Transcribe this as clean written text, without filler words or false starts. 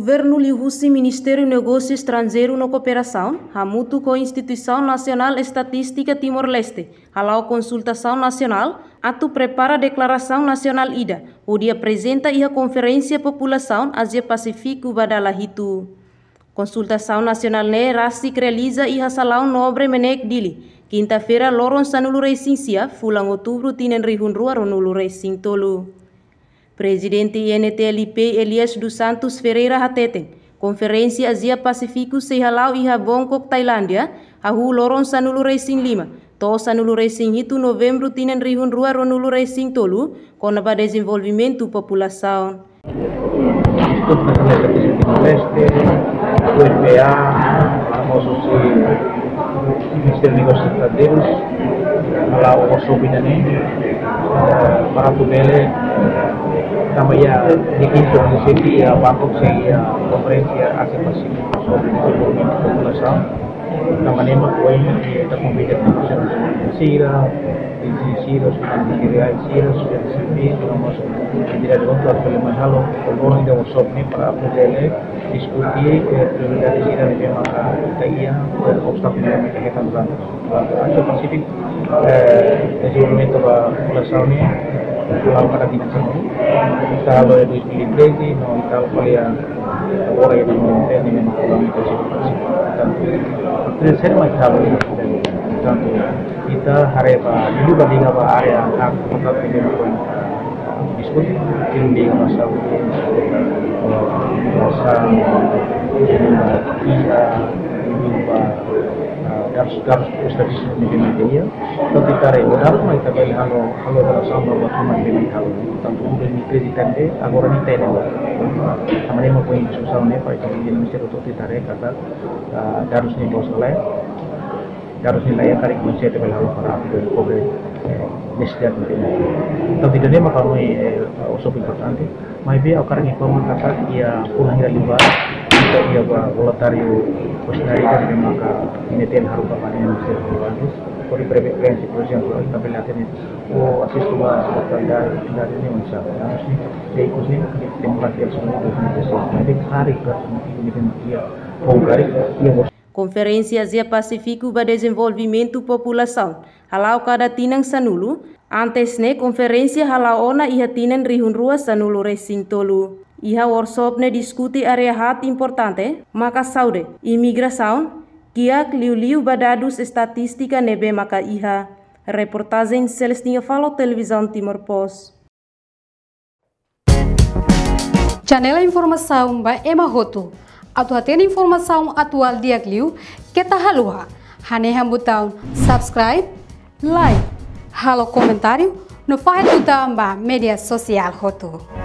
Governo lihusi Ministério Negócio Estrangeiro no Cooperação, hamutu com a Instituição Nacional Estatística Timor-Leste, halau consultação nacional, atu prepara a Declaração Nacional IDA, onde apresenta a Conferência População Ásia-Pacífico Badalahitu. Consultação nacional ne rasik realiza iha salão nobre menek dili. Quinta-feira loron sanulu racing sia, fulang outubro tinen rihun rua ronulu racing tolu. Presidente INTLP Elias dos Santos Ferreira Hateten, Conferência Asia Pacífico sehalau iha Bangkok Tailândia, ahu loron sanulu racing 5. To sanulu racing itu novembro tinen rihun rua ronulu racing tolu, konaba desenvolvimento população. UNPA, famosos Ministério de Negócios Estrangeiros, lá o Sobinane, para Tubele, também a quinto município, a Bangkok, a Conferência Ásia-Pacífico sobre Desenvolvimento da População, também a competição Sira, Sira, Sira, digamos, tidak ada kalau mahalo, kalau tidak usah ni para pelajar diskusi prioridades Sira memang kita obstáculo yang kita hadapan. Asia Pasifik desenvolvimento da população ni dalam pada dimensi kita kalau 2013 no kita kalian agora yang menjadi memang dalam Asia Pasifik dan terus mai tahu tanto kita harap dulu banding apa area hak kontak dengan diskusi hindi masa darus statistik media tapi tarik udah mai tabai halo dalam sama waktu macam halo tanto udah ni presidente agora ni tele sama ni mau poin susah ni pai jadi minister untuk tarik kata darus ni bos oleh darus ni layak tarik minister tabai halo para pobre nesta tapi dia maka mai usop importante mai be akar ni paman kata ia pulang ira libar ia voluntario posnari kan maka ini ten harus panen servis kori preferensi program ko tapi laten o asis tua standar ini unsa harusnya dei kusin demokrasi semua itu nanti hari ke ini dia pongkari ia Conferência Asia Pacífico para Desenvolvimento População, halau kada tinang sanulu, antes ne conferência halau ona iha tinan rihun rua sanulu racing tolu. Iha workshop ne diskuti area hat importante, maka saude, imigração, kiak liu badadus estatística nebe maka iha. Reportagem Celestinha Falo Televisão Timor Post. Janela informação ba Emma Hoto. Atau hatena informação atual diak liu, kita halua. Hane hambutão subscribe, like, halo comentário, no fahit utang ba media sosial Hoto.